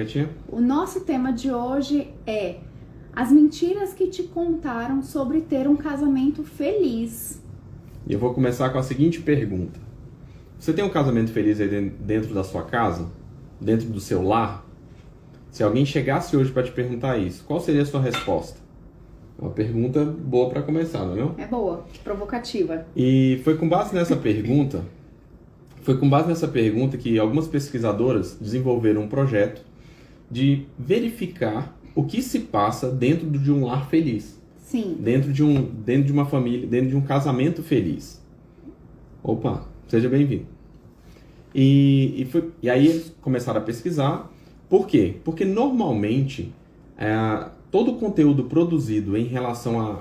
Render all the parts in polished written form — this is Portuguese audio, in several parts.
Tia? O nosso tema de hoje é as mentiras que te contaram sobre ter um casamento feliz. E eu vou começar com a seguinte pergunta. Você tem um casamento feliz aí dentro da sua casa? Dentro do seu lar? Se alguém chegasse hoje para te perguntar isso, qual seria a sua resposta? É uma pergunta boa para começar, não é não? É boa, provocativa. E foi com base nessa pergunta, que algumas pesquisadoras desenvolveram um projeto de verificar o que se passa dentro de um lar feliz. Sim. Dentro de uma família, dentro de um casamento feliz. Opa, seja bem-vindo. E aí eles começaram a pesquisar. Por quê? Porque normalmente todo o conteúdo produzido em relação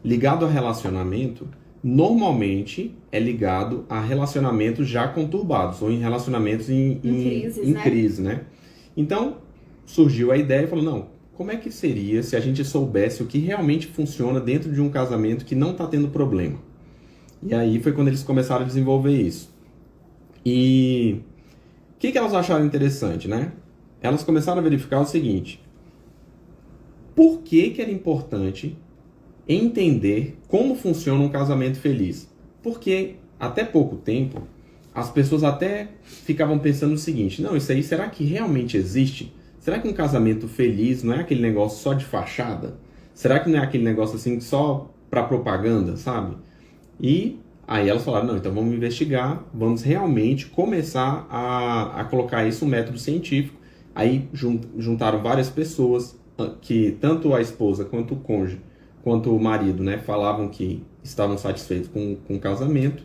ligado a relacionamento, normalmente é ligado a relacionamentos já conturbados, ou em relacionamentos em crise, né? Então, surgiu a ideia e falou, não, como é que seria se a gente soubesse o que realmente funciona dentro de um casamento que não está tendo problema? E aí foi quando eles começaram a desenvolver isso. E o que elas acharam interessante, né? Elas começaram a verificar o seguinte: por que era importante entender como funciona um casamento feliz? Porque até pouco tempo as pessoas até ficavam pensando o seguinte: não, isso aí será que realmente existe? Será que um casamento feliz não é aquele negócio só de fachada? Será que não é aquele negócio assim só para propaganda, sabe? E aí elas falaram, não, então vamos investigar, vamos realmente começar a colocar isso no método científico. Aí juntaram várias pessoas, que tanto a esposa quanto o cônjuge, quanto o marido, né, falavam que estavam satisfeitos com o casamento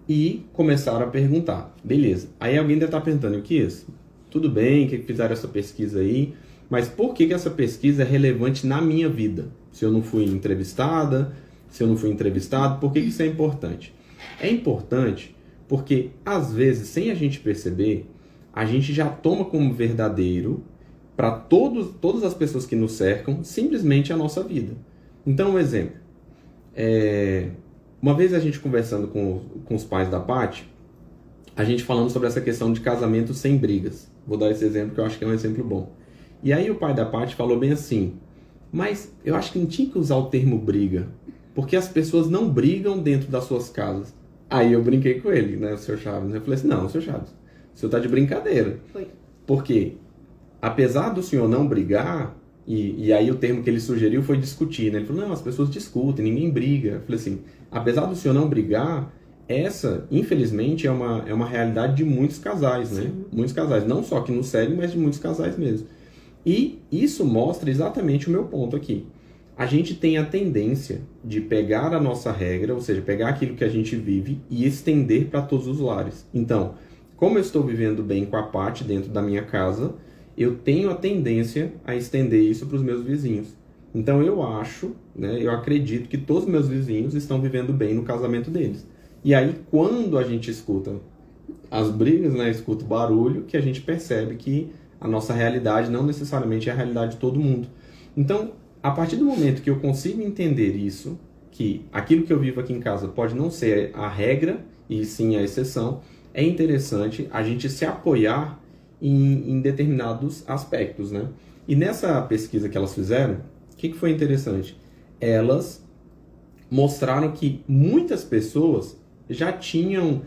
e começaram a perguntar. Beleza, aí alguém deve estar perguntando, o que é isso? Tudo bem, que fizeram essa pesquisa aí, mas por que essa pesquisa é relevante na minha vida? Se eu não fui entrevistada, se eu não fui entrevistado, por que isso é importante? É importante porque, às vezes, sem a gente perceber, a gente já toma como verdadeiro para todas as pessoas que nos cercam, simplesmente a nossa vida. Então, um exemplo. Uma vez a gente conversando com os pais da Paty, a gente falando sobre essa questão de casamento sem brigas. Vou dar esse exemplo que eu acho que é um exemplo bom. E aí o pai da Paty falou bem assim, mas eu acho que não tinha que usar o termo briga, porque as pessoas não brigam dentro das suas casas. Aí eu brinquei com ele, né, o Sr. Chaves. Eu falei assim, não, Sr. Chaves, o senhor tá de brincadeira. Foi. Porque, apesar do senhor não brigar, e aí o termo que ele sugeriu foi discutir, né? Ele falou, não, as pessoas discutem, ninguém briga. Eu falei assim, apesar do senhor não brigar, essa, infelizmente, é uma realidade de muitos casais, né? Sim. Muitos casais, não só que nos seguem, mas de muitos casais mesmo. E isso mostra exatamente o meu ponto aqui. A gente tem a tendência de pegar a nossa regra, ou seja, pegar aquilo que a gente vive e estender para todos os lares. Então, como eu estou vivendo bem com a Paty dentro da minha casa, eu tenho a tendência a estender isso para os meus vizinhos. Então eu acho, né, eu acredito que todos os meus vizinhos estão vivendo bem no casamento deles. E aí, quando a gente escuta as brigas, né, escuta o barulho, que a gente percebe que a nossa realidade não necessariamente é a realidade de todo mundo. Então, a partir do momento que eu consigo entender isso, que aquilo que eu vivo aqui em casa pode não ser a regra, e sim a exceção, é interessante a gente se apoiar em determinados aspectos, né? E nessa pesquisa que elas fizeram, o que foi interessante? Elas mostraram que muitas pessoas já tinham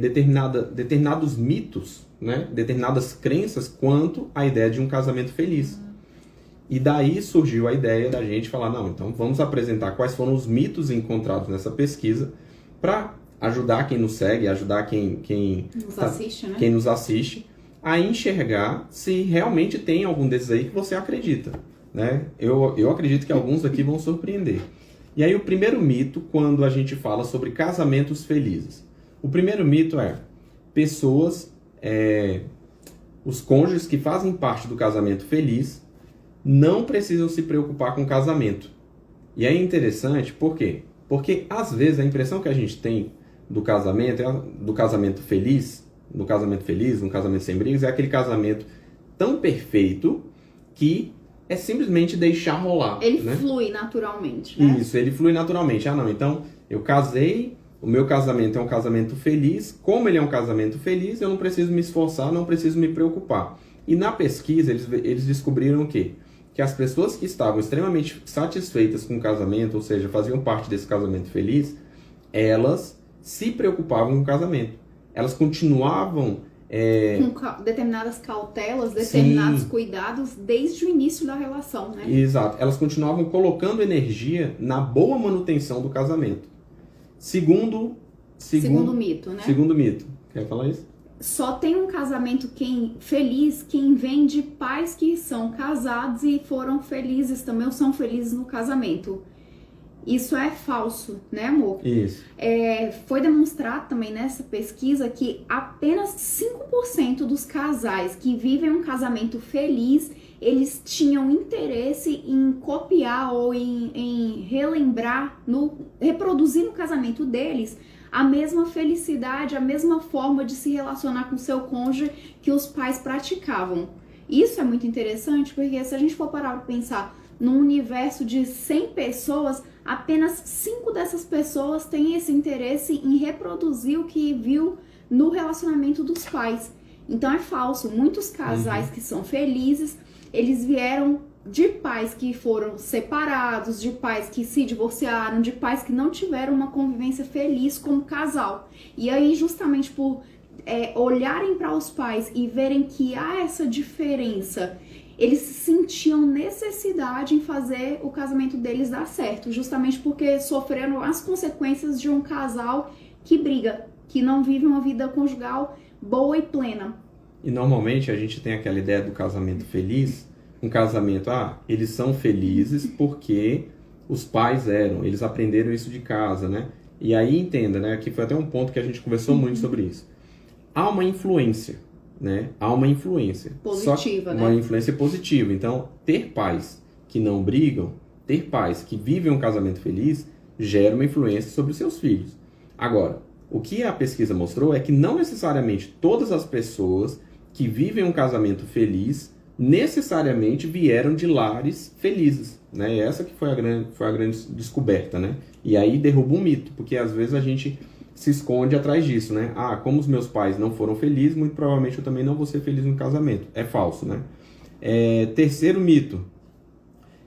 determinados mitos, né? Determinadas crenças quanto à ideia de um casamento feliz. E daí surgiu a ideia da gente falar, não, então vamos apresentar quais foram os mitos encontrados nessa pesquisa para ajudar quem nos segue, ajudar quem nos assiste a enxergar se realmente tem algum desses aí que você acredita, né? Eu acredito que alguns aqui vão surpreender. E aí o primeiro mito, quando a gente fala sobre casamentos felizes. O primeiro mito é pessoas, os cônjuges que fazem parte do casamento feliz não precisam se preocupar com o casamento. E é interessante, por quê? Porque às vezes a impressão que a gente tem do casamento feliz, no casamento sem brigas, é aquele casamento tão perfeito que é simplesmente deixar rolar. Ele, né? Flui naturalmente, né? Isso, ele flui naturalmente. Ah, não, então eu casei, o meu casamento é um casamento feliz, como ele é um casamento feliz, eu não preciso me esforçar, não preciso me preocupar. E na pesquisa, eles descobriram o quê? Que as pessoas que estavam extremamente satisfeitas com o casamento, ou seja, faziam parte desse casamento feliz, elas se preocupavam com o casamento. Elas continuavam... com determinadas cautelas, determinados cuidados desde o início da relação, né? Exato. Elas continuavam colocando energia na boa manutenção do casamento. Segundo mito, né? Segundo mito. Quer falar isso? Só tem um casamento feliz quem vem de pais que são casados e foram felizes também, ou são felizes no casamento. Isso é falso, né, amor? Isso. Foi demonstrado também nessa pesquisa que apenas 5% dos casais que vivem um casamento feliz, eles tinham interesse em copiar ou em relembrar, reproduzir no casamento deles a mesma felicidade, a mesma forma de se relacionar com seu cônjuge que os pais praticavam. Isso é muito interessante, porque se a gente for parar para pensar num universo de 100 pessoas, apenas 5 dessas pessoas têm esse interesse em reproduzir o que viu no relacionamento dos pais. Então é falso. Muitos casais que são felizes, eles vieram de pais que foram separados, de pais que se divorciaram, de pais que não tiveram uma convivência feliz como casal. E aí, justamente por olharem para os pais e verem que há essa diferença, eles sentiam necessidade em fazer o casamento deles dar certo, justamente porque sofreram as consequências de um casal que briga, que não vive uma vida conjugal boa e plena. E normalmente a gente tem aquela ideia do casamento feliz, um casamento, eles são felizes porque os pais eles aprenderam isso de casa, né? E aí entenda, né? Aqui foi até um ponto que a gente conversou muito sobre isso. Há uma influência, né? Há uma influência. Positiva, né? Uma influência positiva. Então, ter pais que não brigam, ter pais que vivem um casamento feliz, gera uma influência sobre os seus filhos. Agora, o que a pesquisa mostrou é que não necessariamente todas as pessoas que vivem um casamento feliz necessariamente vieram de lares felizes, né? E essa que foi a grande descoberta, né? E aí derruba um mito, porque às vezes a gente se esconde atrás disso, né? Como os meus pais não foram felizes, muito provavelmente eu também não vou ser feliz no casamento. É falso, né? Terceiro mito.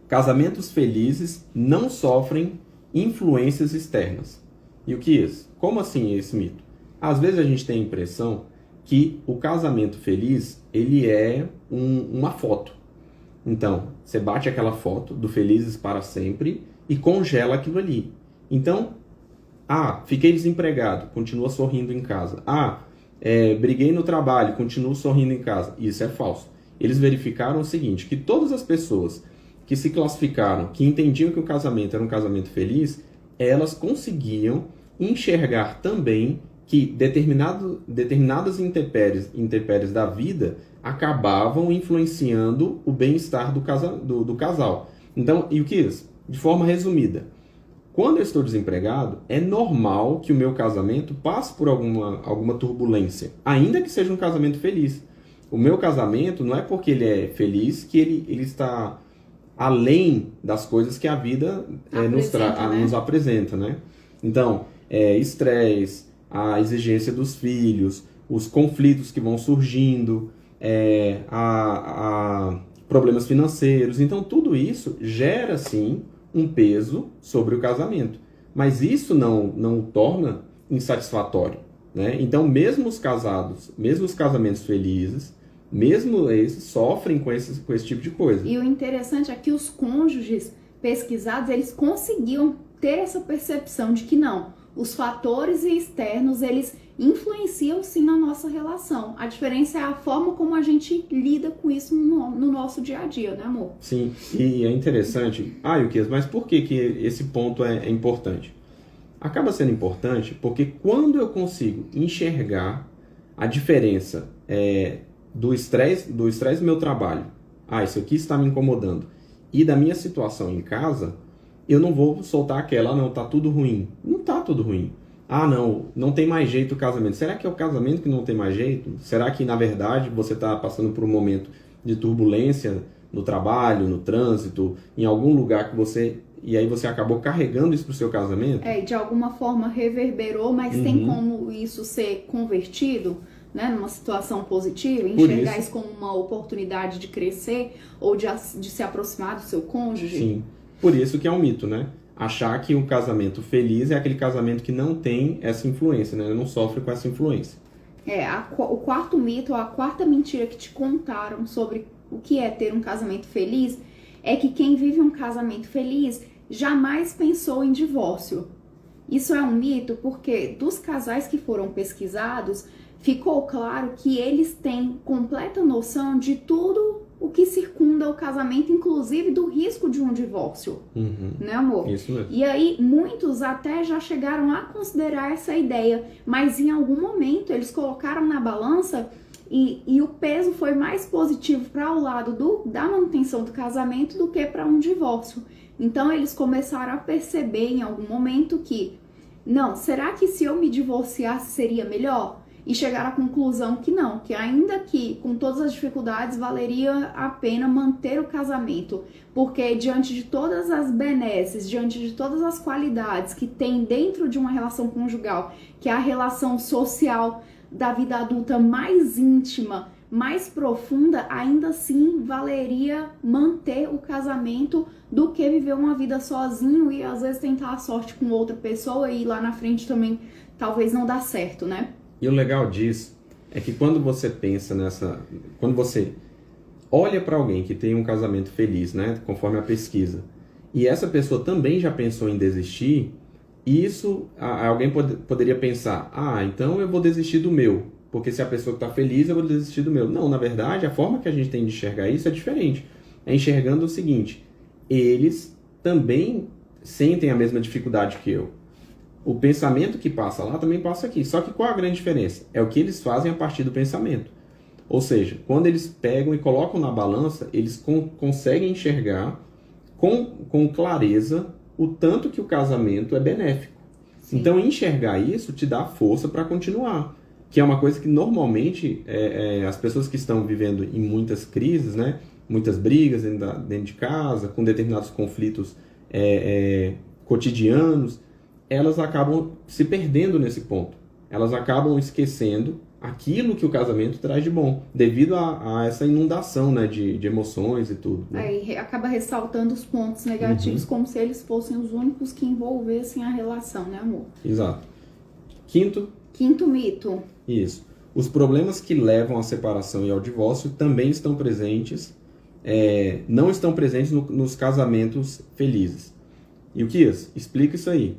Casamentos felizes não sofrem influências externas. E o que é isso? Como assim esse mito? Às vezes a gente tem a impressão que o casamento feliz, ele é uma foto. Então, você bate aquela foto do Felizes para Sempre e congela aquilo ali. Então, fiquei desempregado, continua sorrindo em casa. Briguei no trabalho, continuo sorrindo em casa. Isso é falso. Eles verificaram o seguinte, que todas as pessoas que se classificaram, que entendiam que o casamento era um casamento feliz, elas conseguiam enxergar também que determinadas intempéries da vida acabavam influenciando o bem-estar do casal. Então, e o que é isso? De forma resumida, quando eu estou desempregado, é normal que o meu casamento passe por alguma turbulência, ainda que seja um casamento feliz. O meu casamento não é porque ele é feliz que ele está além das coisas que a vida nos apresenta, né? Então, estresse, a exigência dos filhos, os conflitos que vão surgindo, problemas financeiros. Então, tudo isso gera, sim, um peso sobre o casamento. Mas isso não o torna insatisfatório, né? Então, mesmo os casamentos felizes, mesmo esses, sofrem com esse tipo de coisa. E o interessante é que os cônjuges pesquisados, eles conseguiam ter essa percepção de que não, os fatores externos, eles influenciam sim na nossa relação. A diferença é a forma como a gente lida com isso no nosso dia a dia, né, amor? Sim, e é interessante. Yukias, mas por que esse ponto é importante? Acaba sendo importante porque quando eu consigo enxergar a diferença do estresse do meu trabalho, isso aqui está me incomodando, e da minha situação em casa, eu não vou soltar aquela, não, tá tudo ruim. Não tá tudo ruim. Não tem mais jeito o casamento. Será que é o casamento que não tem mais jeito? Será que, na verdade, você está passando por um momento de turbulência no trabalho, no trânsito, em algum lugar e aí você acabou carregando isso pro seu casamento? De alguma forma reverberou, mas tem como isso ser convertido? né, numa situação positiva, enxergar isso como uma oportunidade de crescer ou de se aproximar do seu cônjuge. Sim, por isso que é um mito, né? Achar que um casamento feliz é aquele casamento que não tem essa influência, né? Não sofre com essa influência. O quarto mito, a quarta mentira que te contaram sobre o que é ter um casamento feliz, é que quem vive um casamento feliz jamais pensou em divórcio. Isso é um mito porque dos casais que foram pesquisados, ficou claro que eles têm completa noção de tudo o que circunda o casamento, inclusive do risco de um divórcio. Né, amor? Isso mesmo. E aí, muitos até já chegaram a considerar essa ideia, mas em algum momento eles colocaram na balança e o peso foi mais positivo para o lado da manutenção do casamento do que para um divórcio. Então, eles começaram a perceber em algum momento que, não, será que se eu me divorciasse seria melhor? E chegaram à conclusão que não, que ainda que com todas as dificuldades valeria a pena manter o casamento, porque diante de todas as benesses, diante de todas as qualidades que tem dentro de uma relação conjugal, que é a relação social da vida adulta mais íntima, mais profunda, ainda assim valeria manter o casamento do que viver uma vida sozinho e às vezes tentar a sorte com outra pessoa e lá na frente também talvez não dá certo, né? E o legal disso é que quando você pensa quando você olha para alguém que tem um casamento feliz, né, conforme a pesquisa, e essa pessoa também já pensou em desistir, isso alguém poderia pensar, então eu vou desistir do meu, porque se a pessoa está feliz eu vou desistir do meu. Não, na verdade, a forma que a gente tem de enxergar isso é diferente. É enxergando o seguinte, eles também sentem a mesma dificuldade que eu. O pensamento que passa lá também passa aqui. Só que qual a grande diferença? É o que eles fazem a partir do pensamento. Ou seja, quando eles pegam e colocam na balança, eles conseguem enxergar com clareza o tanto que o casamento é benéfico. Sim. Então, enxergar isso te dá força para continuar. Que é uma coisa que normalmente as pessoas que estão vivendo em muitas crises, né, muitas brigas dentro de casa, com determinados conflitos cotidianos, elas acabam se perdendo nesse ponto. Elas acabam esquecendo aquilo que o casamento traz de bom, devido a essa inundação, né, de emoções e tudo. Né? Aí acaba ressaltando os pontos negativos como se eles fossem os únicos que envolvessem a relação, né, amor? Exato. Quinto mito. Isso. Os problemas que levam à separação e ao divórcio também estão presentes, não estão presentes nos casamentos felizes. E o que é isso? Explica isso aí.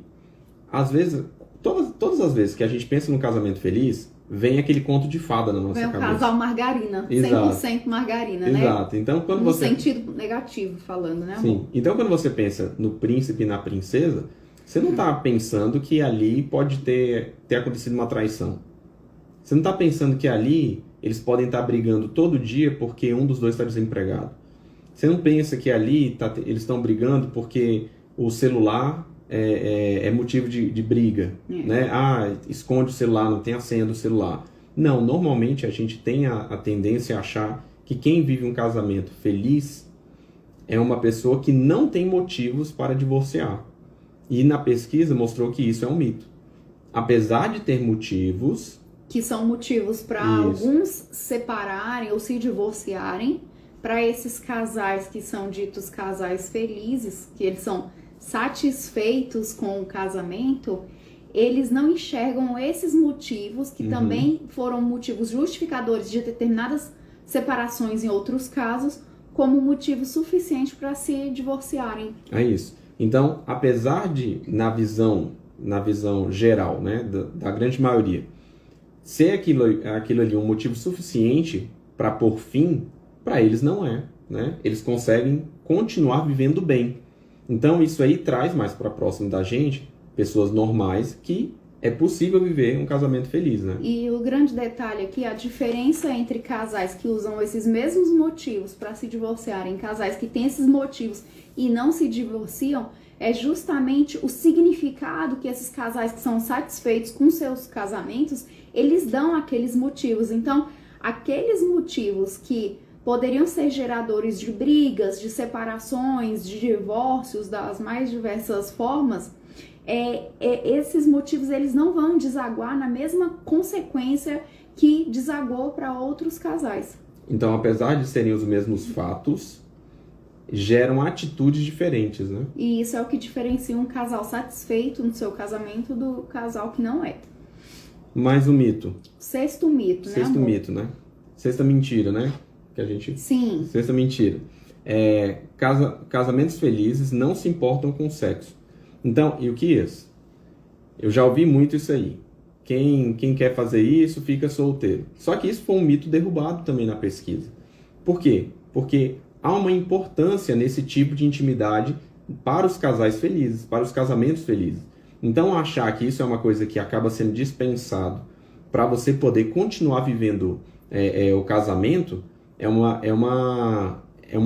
Às vezes, todas as vezes que a gente pensa num casamento feliz, vem aquele conto de fada na nossa cabeça. Vem o casal margarina, Exato. 100% margarina, né? Exato. Então, no sentido negativo falando, né, amor? Sim. Então, quando você pensa no príncipe e na princesa, você não está pensando que ali pode ter acontecido uma traição. Você não está pensando que ali eles podem estar brigando todo dia porque um dos dois está desempregado. Você não pensa que ali eles estão brigando porque o celular é motivo de briga, né? Esconde o celular, não tem a senha do celular. Não, normalmente a gente tem a tendência a achar que quem vive um casamento feliz é uma pessoa que não tem motivos para divorciar. E na pesquisa mostrou que isso é um mito. Apesar de ter motivos... Que são motivos para alguns separarem ou se divorciarem, para esses casais que são ditos casais felizes, que eles são satisfeitos com o casamento, eles não enxergam esses motivos, que também foram motivos justificadores de determinadas separações em outros casos, como motivo suficiente para se divorciarem. É isso. Então, apesar de, na visão geral, né, da grande maioria, ser aquilo ali um motivo suficiente para pôr fim, para eles não é. Né? Eles conseguem continuar vivendo bem. Então, isso aí traz mais para próximo da gente pessoas normais que é possível viver um casamento feliz, né? E o grande detalhe aqui, a diferença entre casais que usam esses mesmos motivos para se divorciarem, casais que têm esses motivos e não se divorciam, é justamente o significado que esses casais que são satisfeitos com seus casamentos, eles dão aqueles motivos. Então, aqueles motivos que poderiam ser geradores de brigas, de separações, de divórcios, das mais diversas formas, esses motivos eles não vão desaguar na mesma consequência que desagou para outros casais. Então, apesar de serem os mesmos fatos, geram atitudes diferentes, né? E isso é o que diferencia um casal satisfeito no seu casamento do casal que não é. Mais um mito. Sexto mito, né, Sexto amor? mito, né? Sexta mentira, né? Que a gente... Sim. Sexta mentira. Casamentos felizes não se importam com sexo. Então, e o que é isso? Eu já ouvi muito isso aí. Quem quer fazer isso fica solteiro. Só que isso foi um mito derrubado também na pesquisa. Por quê? Porque há uma importância nesse tipo de intimidade para os casais felizes, para os casamentos felizes. Então, achar que isso é uma coisa que acaba sendo dispensado para você poder continuar vivendo o casamento é uma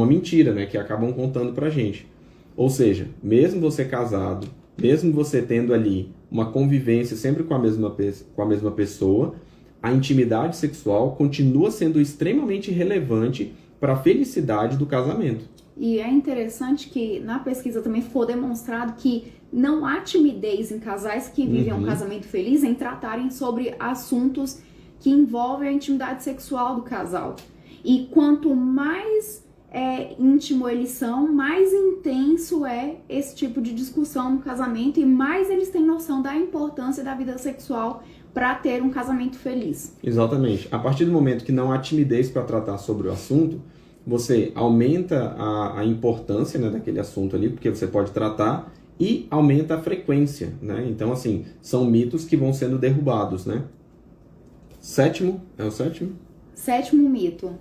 mentira, né? Que acabam contando pra gente. Ou seja, mesmo você casado, mesmo você tendo ali uma convivência sempre com a mesma pessoa, a intimidade sexual continua sendo extremamente relevante para a felicidade do casamento. E é interessante que na pesquisa também ficou demonstrado que não há timidez em casais que vivem um casamento feliz em tratarem sobre assuntos que envolvem a intimidade sexual do casal. E quanto mais íntimo eles são, mais intenso é esse tipo de discussão no casamento e mais eles têm noção da importância da vida sexual para ter um casamento feliz. Exatamente. A partir do momento que não há timidez para tratar sobre o assunto, você aumenta a importância, né, daquele assunto ali, porque você pode tratar, e aumenta a frequência, né? Então, assim, são mitos que vão sendo derrubados, né? Sétimo, é o sétimo? Sétimo mito.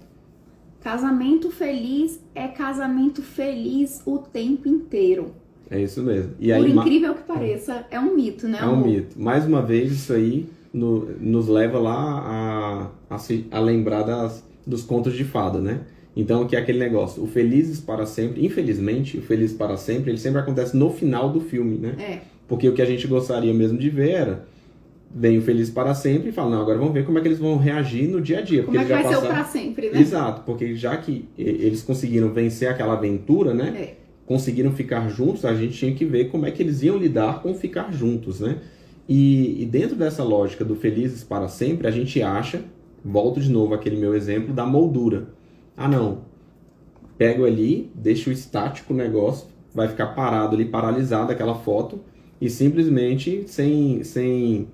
Casamento feliz é casamento feliz o tempo inteiro. É isso mesmo. E Por aí, incrível que pareça, é um mito, né, é um amor? mito. Mais uma vez, isso aí nos leva lá a lembrar dos contos de fada, né? Então, que é aquele negócio, o felizes para sempre, infelizmente, o feliz para sempre, ele sempre acontece no final do filme, né? Porque o que a gente gostaria mesmo de ver era, vem o feliz para sempre e fala, não, agora vamos ver como é que eles vão reagir no dia a dia. Como é que vai ser o para sempre, né? Exato, porque já que eles conseguiram vencer aquela aventura, né? Conseguiram ficar juntos, a gente tinha que ver como é que eles iam lidar com ficar juntos, né? E dentro dessa lógica do felizes para sempre, a gente acha, volto de novo àquele meu exemplo da moldura. Ah, não, pego ali, deixo estático o negócio, vai ficar parado ali, paralisado aquela foto, e simplesmente sem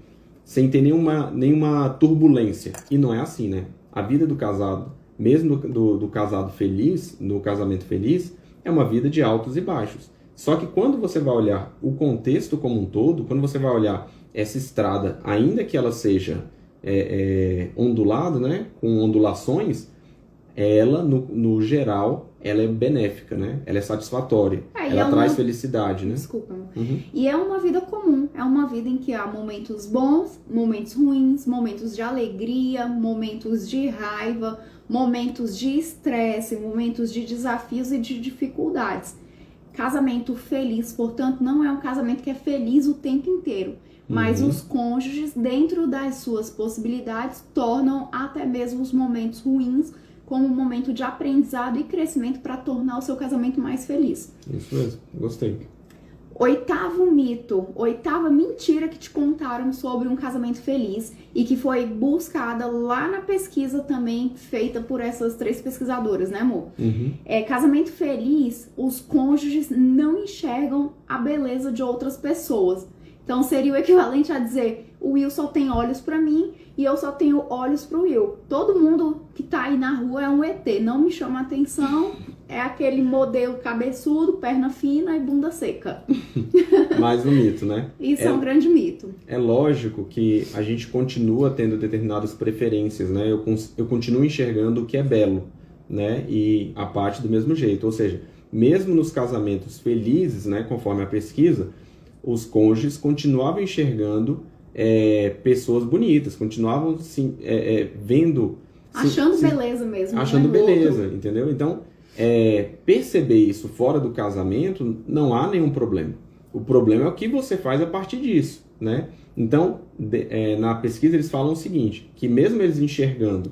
ter nenhuma turbulência. E não é assim, né? A vida do casado, mesmo do casado feliz, no casamento feliz, é uma vida de altos e baixos. Só que quando você vai olhar o contexto como um todo, quando você vai olhar essa estrada, ainda que ela seja ondulada, né? Com ondulações, ela, no geral, ela é benéfica, né? Ela é satisfatória. Ela traz felicidade, né? Desculpa. E é uma vida comum. É uma vida em que há momentos bons, momentos ruins, momentos de alegria, momentos de raiva, momentos de estresse, momentos de desafios e de dificuldades. Casamento feliz, portanto, não é um casamento que é feliz o tempo inteiro. Mas os cônjuges, dentro das suas possibilidades, tornam até mesmo os momentos ruins como um momento de aprendizado e crescimento para tornar o seu casamento mais feliz. Isso mesmo, gostei. Oitavo mito, oitava mentira que te contaram sobre um casamento feliz e que foi buscada lá na pesquisa também feita por essas 3 pesquisadoras, né, amor? Casamento feliz, os cônjuges não enxergam a beleza de outras pessoas. Então seria o equivalente a dizer, o Will só tem olhos pra mim e eu só tenho olhos pro Will. Todo mundo que tá aí na rua é um ET, não me chama atenção, é aquele modelo cabeçudo, perna fina e bunda seca. Mais um mito, né? Isso é um grande mito. É lógico que a gente continua tendo determinadas preferências, né? Eu continuo enxergando o que é belo, né? E a parte do mesmo jeito. Ou seja, mesmo nos casamentos felizes, né? Conforme a pesquisa, os cônjuges continuavam enxergando pessoas bonitas, continuavam vendo... Achando beleza mesmo. Achando né, beleza, entendeu? Então, perceber isso fora do casamento, não há nenhum problema. O problema é o que você faz a partir disso, né? Então, na pesquisa eles falam o seguinte, que mesmo eles enxergando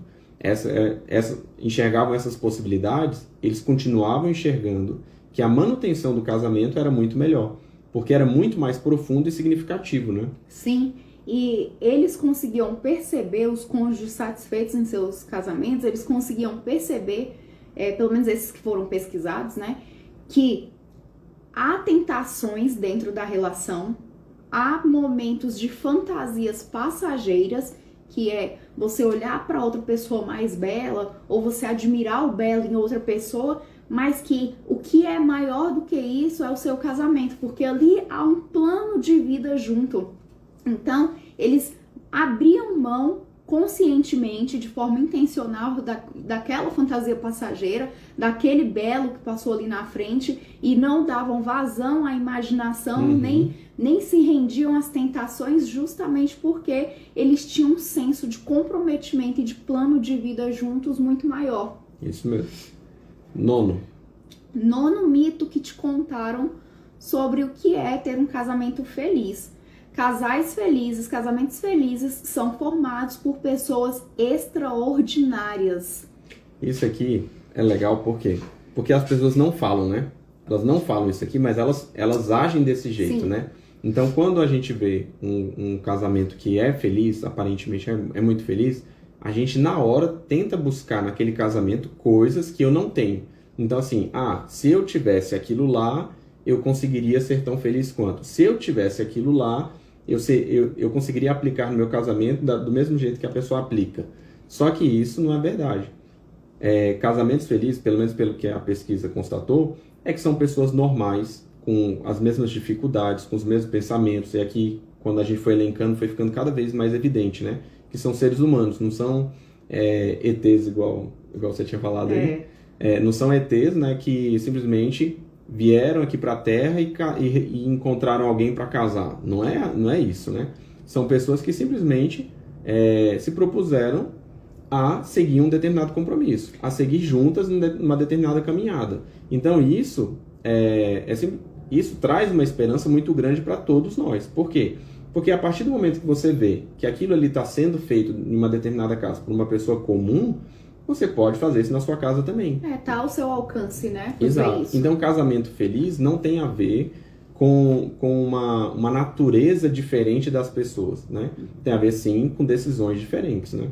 enxergavam essas possibilidades, eles continuavam enxergando que a manutenção do casamento era muito melhor. porque era muito mais profundo e significativo, né? Sim, e eles conseguiam perceber, os cônjuges satisfeitos em seus casamentos, eles conseguiam perceber, pelo menos esses que foram pesquisados, né, que há tentações dentro da relação, há momentos de fantasias passageiras, que é você olhar para outra pessoa mais bela, ou você admirar o belo em outra pessoa, mas que o que é maior do que isso é o seu casamento, porque ali há um plano de vida junto. Então, eles abriam mão conscientemente, de forma intencional, daquela fantasia passageira, daquele belo que passou ali na frente, e não davam vazão à imaginação, nem se rendiam às tentações, justamente porque eles tinham um senso de comprometimento e de plano de vida juntos muito maior. Isso mesmo. Nono mito que te contaram sobre o que é ter um casamento feliz. Casamentos felizes são formados por pessoas extraordinárias. Isso aqui é legal por quê? Porque as pessoas não falam, né? Elas não falam isso aqui, mas elas agem desse jeito, né? Então, quando a gente vê um casamento que é feliz, aparentemente é muito feliz, a gente, na hora, tenta buscar naquele casamento coisas que eu não tenho. Então, assim, se eu tivesse aquilo lá, eu conseguiria ser tão feliz quanto. Se eu tivesse aquilo lá, eu conseguiria aplicar no meu casamento do mesmo jeito que a pessoa aplica. Só que isso não é verdade. Casamentos felizes, pelo menos pelo que a pesquisa constatou, é que são pessoas normais, com as mesmas dificuldades, com os mesmos pensamentos. E aqui, quando a gente foi elencando, foi ficando cada vez mais evidente, né? Que são seres humanos, não são ETs igual você tinha falado aí. Não são ETs, né, que simplesmente vieram aqui para a Terra e encontraram alguém para casar. Não é isso, né? São pessoas que simplesmente se propuseram a seguir um determinado compromisso, a seguir juntas numa determinada caminhada. Então isso isso traz uma esperança muito grande para todos nós. Por quê? Porque a partir do momento que você vê que aquilo ali está sendo feito em uma determinada casa por uma pessoa comum, você pode fazer isso na sua casa também. Tá ao seu alcance, né? Exato. Isso. Então, casamento feliz não tem a ver com uma natureza diferente das pessoas, né? Tem a ver, sim, com decisões diferentes, né?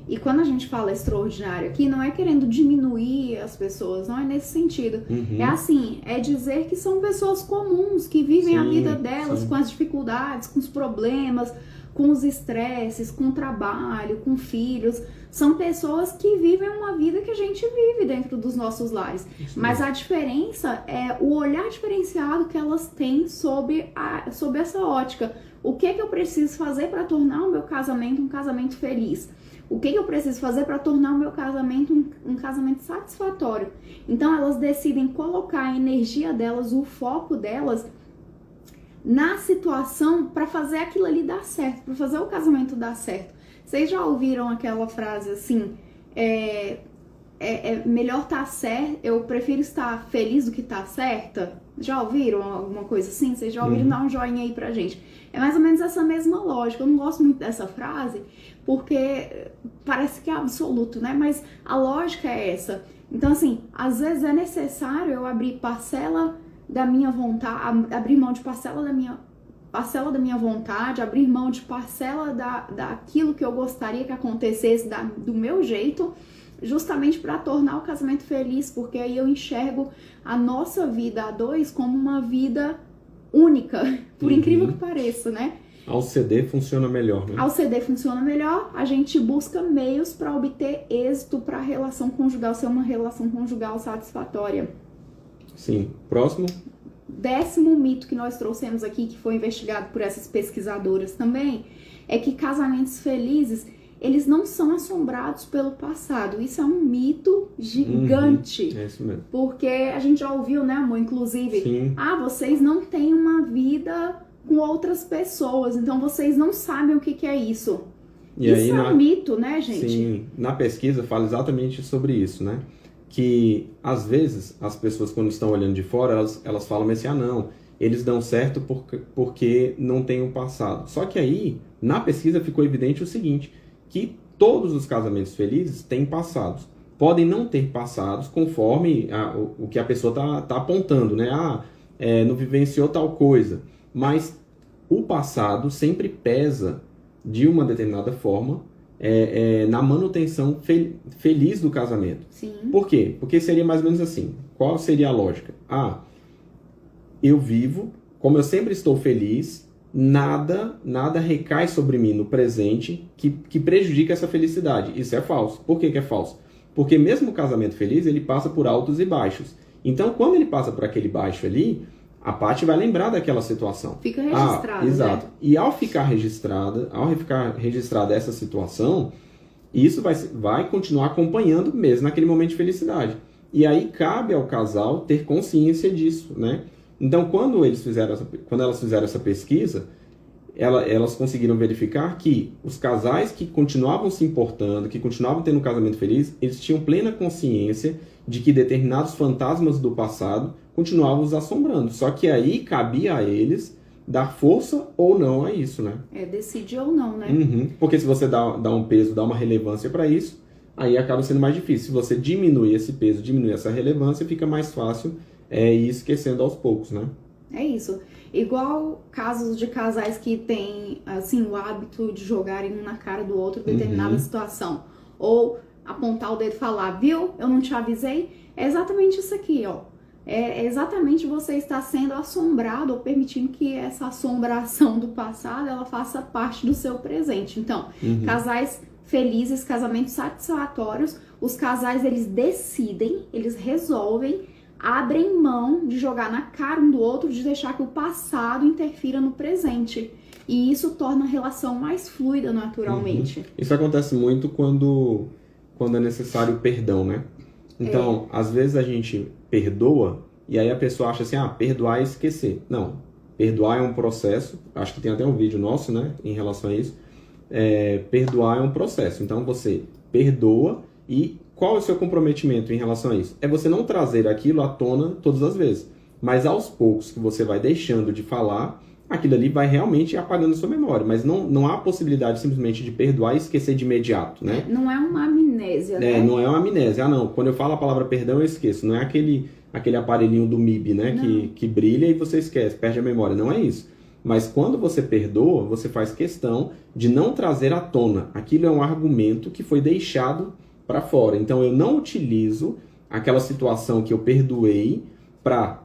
E quando a gente fala extraordinário aqui, não é querendo diminuir as pessoas, não é nesse sentido. É assim, é dizer que são pessoas comuns, que vivem a vida delas com as dificuldades, com os problemas, com os estresses, com o trabalho, com filhos. São pessoas que vivem uma vida que a gente vive dentro dos nossos lares. Mas a diferença é o olhar diferenciado que elas têm sobre essa ótica. O que eu preciso fazer para tornar o meu casamento um casamento feliz? O que eu preciso fazer para tornar o meu casamento um casamento satisfatório? Então elas decidem colocar a energia delas, o foco delas na situação para fazer aquilo ali dar certo, para fazer o casamento dar certo. Vocês já ouviram aquela frase assim, melhor estar certo, eu prefiro estar feliz do que estar certa? Já ouviram alguma coisa assim? Vocês já ouviram? Dá um joinha aí pra gente. É mais ou menos essa mesma lógica. Eu não gosto muito dessa frase, porque parece que é absoluto, né? Mas a lógica é essa. Então, assim, às vezes é necessário eu abrir parcela da minha vontade, abrir mão de parcela da minha vontade, abrir mão de parcela daquilo que eu gostaria que acontecesse do meu jeito, justamente para tornar o casamento feliz, porque aí eu enxergo a nossa vida a dois como uma vida única, por incrível que pareça, né? Ao CD funciona melhor, né? Ao CD funciona melhor, a gente busca meios para obter êxito para a relação conjugal ser uma relação conjugal satisfatória. Sim. Próximo. 10º mito que nós trouxemos aqui, que foi investigado por essas pesquisadoras também, é que casamentos felizes, eles não são assombrados pelo passado. Isso é um mito gigante. É isso mesmo. Porque a gente já ouviu, né, amor? Inclusive, Sim. Vocês não têm uma vida com outras pessoas, então vocês não sabem o que é isso. E isso é um mito, né, gente? Sim, na pesquisa fala exatamente sobre isso, né? Que às vezes as pessoas, quando estão olhando de fora, elas falam assim, não, eles dão certo porque não tem um passado. Só que aí, na pesquisa ficou evidente o seguinte, que todos os casamentos felizes têm passados. Podem não ter passados conforme o que a pessoa tá apontando, né? não vivenciou tal coisa. Mas o passado sempre pesa de uma determinada forma na manutenção feliz do casamento. Sim. Por quê? Porque seria mais ou menos assim. Qual seria a lógica? Eu vivo, como eu sempre estou feliz, nada recai sobre mim no presente que prejudica essa felicidade. Isso é falso. Por que é falso? Porque mesmo o casamento feliz, ele passa por altos e baixos. Então, quando ele passa por aquele baixo ali, a Paty vai lembrar daquela situação. Fica registrado, exato. Né? E ao ficar registrada essa situação, isso vai continuar acompanhando mesmo naquele momento de felicidade. E aí cabe ao casal ter consciência disso, né? Então, quando elas fizeram essa pesquisa, elas conseguiram verificar que os casais que continuavam se importando, que continuavam tendo um casamento feliz, eles tinham plena consciência de que determinados fantasmas do passado continuavam os assombrando. Só que aí cabia a eles dar força ou não a isso, né? Decidir ou não, né? Uhum. Porque se você dá um peso, dá uma relevância para isso, aí acaba sendo mais difícil. Se você diminuir esse peso, diminuir essa relevância, fica mais fácil ir esquecendo aos poucos, né? É isso. Igual casos de casais que têm, assim, o hábito de jogarem um na cara do outro em determinada situação. Ou apontar o dedo e falar, viu? Eu não te avisei. É exatamente isso aqui, ó. É exatamente você estar sendo assombrado ou permitindo que essa assombração do passado, ela faça parte do seu presente. Então, casais felizes, casamentos satisfatórios, os casais, eles decidem, eles resolvem, abrem mão de jogar na cara um do outro, de deixar que o passado interfira no presente. E isso torna a relação mais fluida naturalmente. Isso acontece muito quando é necessário perdão, né? Então, às vezes a gente perdoa e aí a pessoa acha assim, perdoar é esquecer. Não, perdoar é um processo, acho que tem até um vídeo nosso, né, em relação a isso. Perdoar é um processo, então você perdoa e qual é o seu comprometimento em relação a isso? É você não trazer aquilo à tona todas as vezes, mas aos poucos que você vai deixando de falar, aquilo ali vai realmente apagando a sua memória, mas não há possibilidade simplesmente de perdoar e esquecer de imediato, né? Não é uma amnésia, né? Não é uma amnésia. Não, quando eu falo a palavra perdão eu esqueço, não é aquele aparelhinho do MIB, né, que brilha e você esquece, perde a memória, não é isso. Mas quando você perdoa, você faz questão de não trazer à tona. Aquilo é um argumento que foi deixado para fora. Então eu não utilizo aquela situação que eu perdoei para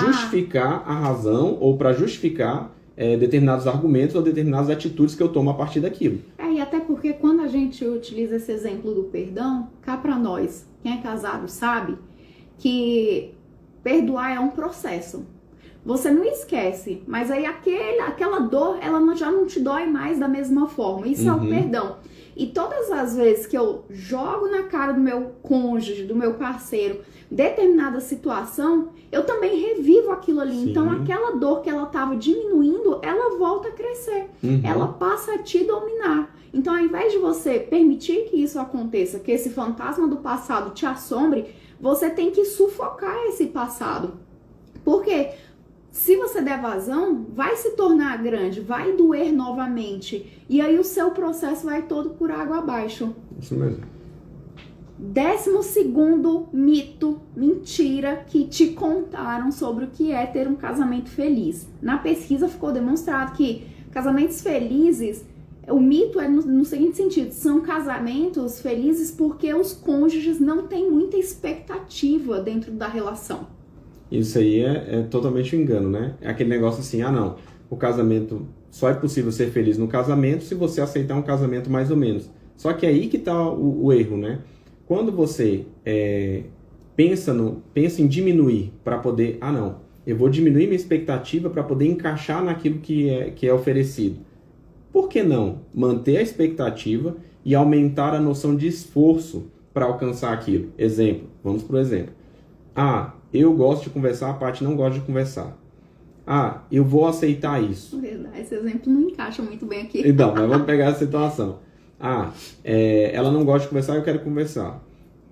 justificar a razão ou para justificar determinados argumentos ou determinadas atitudes que eu tomo a partir daquilo. E até porque quando a gente utiliza esse exemplo do perdão, cá para nós, quem é casado sabe que perdoar é um processo. Você não esquece, mas aí aquela dor, ela já não te dói mais da mesma forma. Isso é o perdão. E todas as vezes que eu jogo na cara do meu cônjuge, do meu parceiro, determinada situação, eu também revivo aquilo ali. Sim. Então aquela dor que ela estava diminuindo, ela volta a crescer. Ela passa a te dominar. Então ao invés de você permitir que isso aconteça, que esse fantasma do passado te assombre, você tem que sufocar esse passado. Por quê? Se você der vazão, vai se tornar grande, vai doer novamente. E aí o seu processo vai todo por água abaixo. Isso mesmo. 12º mito, mentira que te contaram sobre o que é ter um casamento feliz. Na pesquisa ficou demonstrado que casamentos felizes, o mito é no seguinte sentido, são casamentos felizes porque os cônjuges não têm muita expectativa dentro da relação. Isso aí é totalmente um engano, né? É aquele negócio assim, não, o casamento, só é possível ser feliz no casamento se você aceitar um casamento mais ou menos. Só que é aí que está o erro, né? Quando você pensa em diminuir para poder, eu vou diminuir minha expectativa para poder encaixar naquilo que é oferecido. Por que não manter a expectativa e aumentar a noção de esforço para alcançar aquilo? Exemplo, vamos para o exemplo. Eu gosto de conversar, a Paty não gosta de conversar. Eu vou aceitar isso. Verdade, esse exemplo não encaixa muito bem aqui. Então, mas vamos pegar essa situação. Ela não gosta de conversar, eu quero conversar.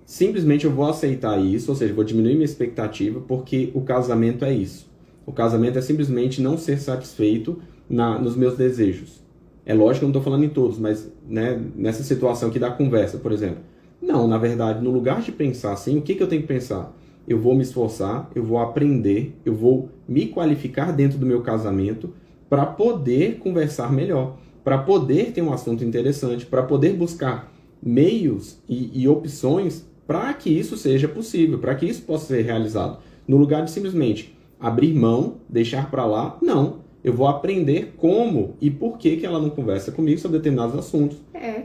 Simplesmente eu vou aceitar isso, ou seja, vou diminuir minha expectativa, porque o casamento é isso. O casamento é simplesmente não ser satisfeito nos meus desejos. É lógico que eu não estou falando em todos, mas nessa situação aqui da conversa, por exemplo. Não, na verdade, no lugar de pensar assim, o que eu tenho que pensar? eu vou me esforçar, eu vou aprender, eu vou me qualificar dentro do meu casamento para poder conversar melhor, para poder ter um assunto interessante, para poder buscar meios e opções para que isso seja possível, para que isso possa ser realizado. No lugar de simplesmente abrir mão, deixar para lá, não. Eu vou aprender como e por que ela não conversa comigo sobre determinados assuntos.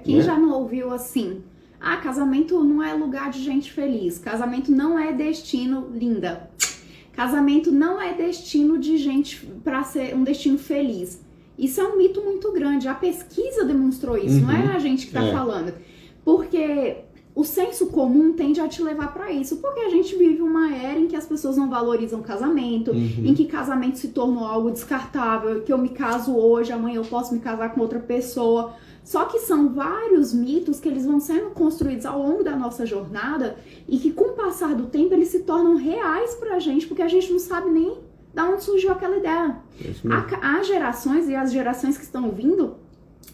Quem já não ouviu assim? Casamento não é lugar de gente feliz. Casamento não é destino, linda. Casamento não é destino de gente para ser um destino feliz. Isso é um mito muito grande. A pesquisa demonstrou isso, não é a gente que está falando. Porque o senso comum tende a te levar para isso. Porque a gente vive uma era em que as pessoas não valorizam o casamento, em que casamento se tornou algo descartável, que eu me caso hoje, amanhã eu posso me casar com outra pessoa. Só que são vários mitos que eles vão sendo construídos ao longo da nossa jornada e que com o passar do tempo eles se tornam reais pra gente, porque a gente não sabe nem de onde surgiu aquela ideia. As gerações e as gerações que estão vindo,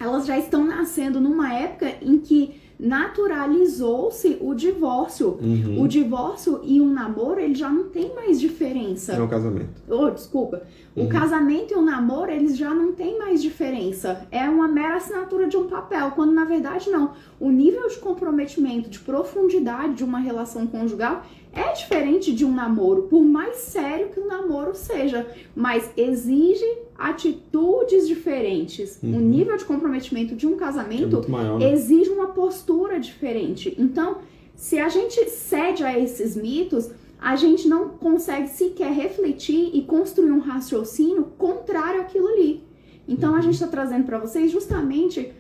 elas já estão nascendo numa época em que naturalizou-se o divórcio. O divórcio e um namoro, ele já não tem mais diferença. É um casamento. Desculpa. O casamento e o namoro, eles já não tem mais diferença. É uma mera assinatura de um papel, quando na verdade não. O nível de comprometimento, de profundidade de uma relação conjugal é diferente de um namoro, por mais sério que o namoro seja, mas exige atitudes diferentes. O nível de comprometimento de um casamento muito maior, né? Exige uma postura diferente. Então, se a gente cede a esses mitos, a gente não consegue sequer refletir e construir um raciocínio contrário àquilo ali. Então, a gente está trazendo para vocês justamente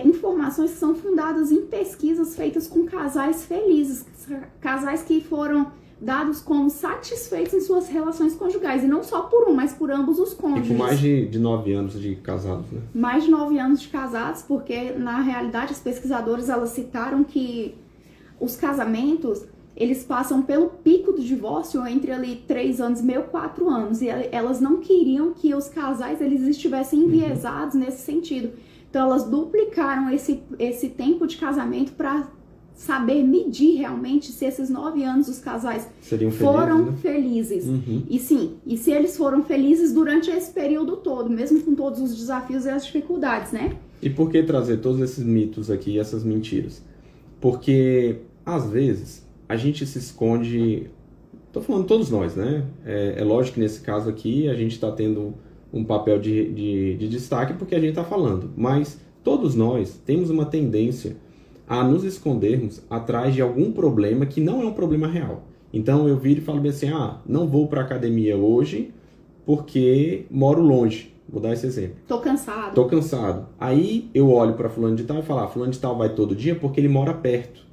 informações que são fundadas em pesquisas feitas com casais felizes, casais que foram dados como satisfeitos em suas relações conjugais, e não só por um, mas por ambos os cônjuges. E com mais de 9 anos de casados, né? Mais de 9 anos de casados, porque na realidade as pesquisadoras elas citaram que os casamentos, eles passam pelo pico do divórcio entre ali 3 anos e meio, 4 anos, e elas não queriam que os casais eles estivessem enviesados nesse sentido. Então elas duplicaram esse tempo de casamento para saber medir realmente se esses 9 anos os casais foram felizes. E sim, e se eles foram felizes durante esse período todo, mesmo com todos os desafios e as dificuldades, né? E por que trazer todos esses mitos aqui, essas mentiras? Porque, às vezes, a gente se esconde... Tô falando todos nós, né? É lógico que nesse caso aqui a gente está tendo um papel de destaque porque a gente está falando. Mas todos nós temos uma tendência a nos escondermos atrás de algum problema que não é um problema real. Então eu viro e falo bem assim, não vou para academia hoje porque moro longe. Vou dar esse exemplo. Tô cansado. Aí eu olho para fulano de tal e falo, fulano de tal vai todo dia porque ele mora perto.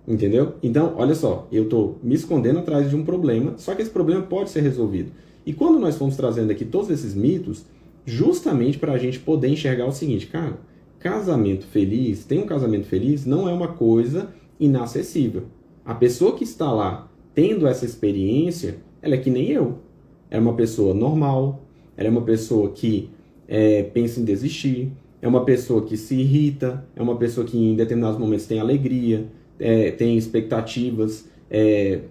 Entendeu? Então, olha só, eu tô me escondendo atrás de um problema, só que esse problema pode ser resolvido. E quando nós fomos trazendo aqui todos esses mitos, justamente para a gente poder enxergar o seguinte, cara, ter um casamento feliz não é uma coisa inacessível. A pessoa que está lá tendo essa experiência, ela é que nem eu. É uma pessoa normal, ela é uma pessoa que pensa em desistir, é uma pessoa que se irrita, é uma pessoa que em determinados momentos tem alegria, tem expectativas.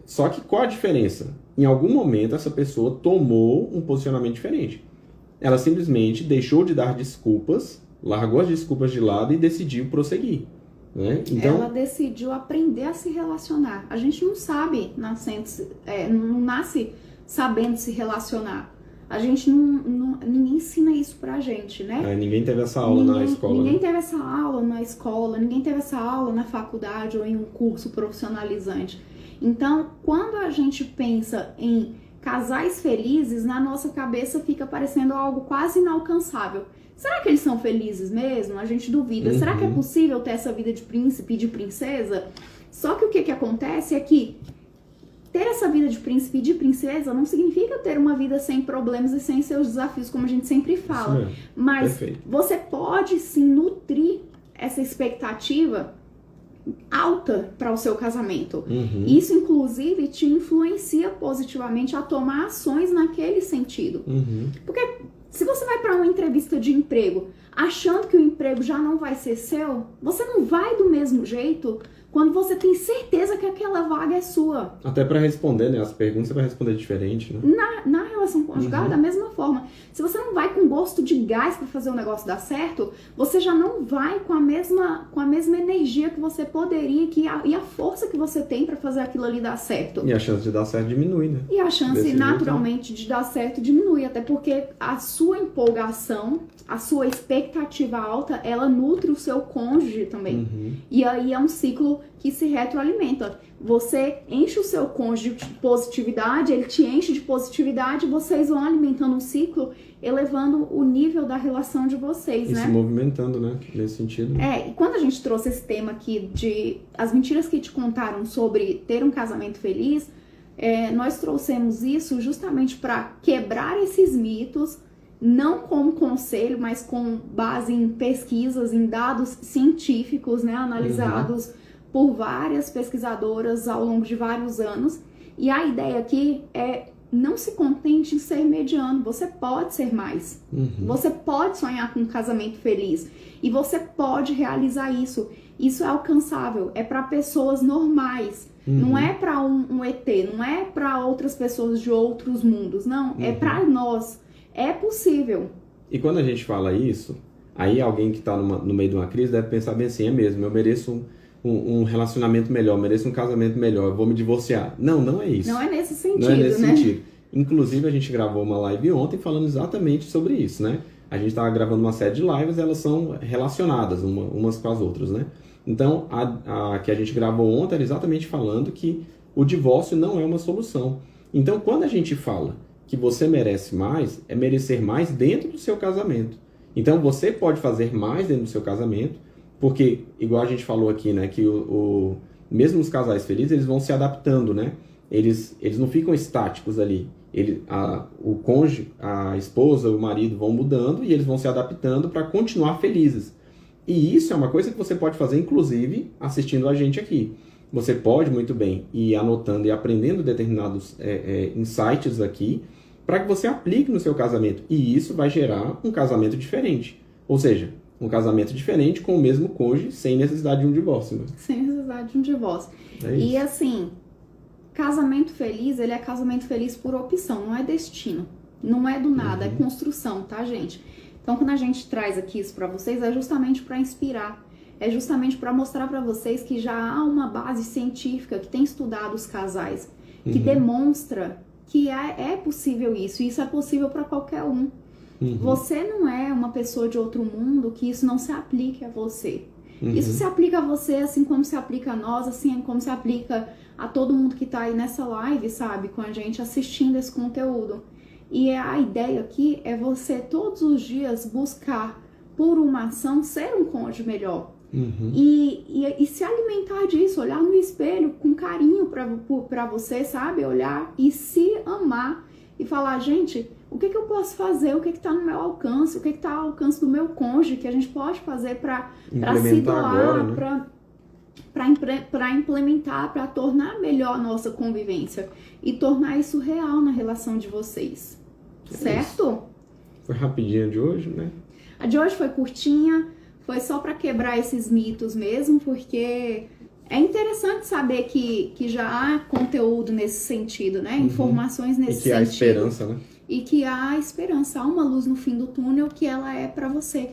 Só que qual a diferença? Em algum momento essa pessoa tomou um posicionamento diferente. Ela simplesmente deixou de dar desculpas, largou as desculpas de lado e decidiu prosseguir. Né? Então, ela decidiu aprender a se relacionar. A gente não sabe, não nasce sabendo se relacionar. A gente ninguém ensina isso pra gente, né? Ninguém teve essa aula na escola. Ninguém teve essa aula na escola, ninguém teve essa aula na faculdade ou em um curso profissionalizante. Então, quando a gente pensa em casais felizes, na nossa cabeça fica parecendo algo quase inalcançável. Será que eles são felizes mesmo? A gente duvida. Será que é possível ter essa vida de príncipe e de princesa? Só que o que acontece é que ter essa vida de príncipe e de princesa não significa ter uma vida sem problemas e sem seus desafios, como a gente sempre fala. Mas você pode sim nutrir essa expectativa alta para o seu casamento. Isso, inclusive, te influencia positivamente a tomar ações naquele sentido. Porque se você vai para uma entrevista de emprego achando que o emprego já não vai ser seu, você não vai do mesmo jeito quando você tem certeza que aquela vaga é sua. Até para responder, né? As perguntas você vai responder diferente, né? Na relação conjugal, da mesma forma. Se você não vai com gosto de gás para fazer o negócio dar certo, você já não vai com a mesma energia que você poderia e a força que você tem para fazer aquilo ali dar certo. E a chance de dar certo diminui, né? E a chance, naturalmente, de dar certo diminui, até porque a sua empolgação, a sua expectativa alta, ela nutre o seu cônjuge também. E aí é um ciclo que se retroalimenta. Você enche o seu cônjuge de positividade, ele te enche de positividade, vocês vão alimentando um ciclo, elevando o nível da relação de vocês, né? E se movimentando, né? Nesse sentido. E quando a gente trouxe esse tema aqui de as mentiras que te contaram sobre ter um casamento feliz, nós trouxemos isso justamente para quebrar esses mitos, não como conselho, mas com base em pesquisas, em dados científicos, né, analisados por várias pesquisadoras ao longo de vários anos. E a ideia aqui é não se contente em ser mediano, você pode ser mais. Você pode sonhar com um casamento feliz e você pode realizar isso. Isso é alcançável, é para pessoas normais. Não é para um ET, não é para outras pessoas de outros mundos, não. É para nós. É possível. E quando a gente fala isso, aí alguém que está no meio de uma crise deve pensar bem assim, é mesmo, eu mereço um relacionamento melhor, eu mereço um casamento melhor, eu vou me divorciar. Não, não é isso. Não é nesse sentido, não é nesse né? sentido. Inclusive, a gente gravou uma live ontem falando exatamente sobre isso, né? A gente estava gravando uma série de lives, elas são relacionadas umas com as outras, né? Então, a que a gente gravou ontem era exatamente falando que o divórcio não é uma solução. Então, quando a gente fala que você merece mais, é merecer mais dentro do seu casamento. Então, você pode fazer mais dentro do seu casamento, porque, igual a gente falou aqui, né, que mesmo os casais felizes, eles vão se adaptando, né? Eles não ficam estáticos ali. O cônjuge, a esposa, o marido vão mudando e eles vão se adaptando para continuar felizes. E isso é uma coisa que você pode fazer, inclusive, assistindo a gente aqui. Você pode, muito bem, ir anotando e aprendendo determinados insights aqui para que você aplique no seu casamento. E isso vai gerar um casamento diferente. Ou seja, um casamento diferente com o mesmo cônjuge, sem necessidade de um divórcio. Né? Sem necessidade de um divórcio. E assim, casamento feliz, ele é casamento feliz por opção, não é destino. Não é do nada, é construção, tá, gente? Então, quando a gente traz aqui isso para vocês, é justamente para inspirar. É justamente para mostrar para vocês que já há uma base científica que tem estudado os casais, que demonstra que é possível isso. E isso é possível para qualquer um. Você não é uma pessoa de outro mundo que isso não se aplique a você. Isso se aplica a você assim como se aplica a nós, assim como se aplica a todo mundo que tá aí nessa live, sabe? Com a gente assistindo esse conteúdo. E a ideia aqui é você todos os dias buscar por uma ação ser um cônjuge melhor. E se alimentar disso, olhar no espelho com carinho pra você, sabe? Olhar e se amar e falar, gente, o que eu posso fazer? O que tá no meu alcance? O que tá ao alcance do meu cônjuge que a gente pode fazer pra se doar, agora, né? Para implementar, para tornar melhor a nossa convivência e tornar isso real na relação de vocês. Certo? Isso. Foi rapidinho de hoje, né? A de hoje foi curtinha, foi só para quebrar esses mitos mesmo, porque é interessante saber que já há conteúdo nesse sentido, né? Informações nesse sentido. E que há esperança, né? E que há esperança, há uma luz no fim do túnel que ela é para você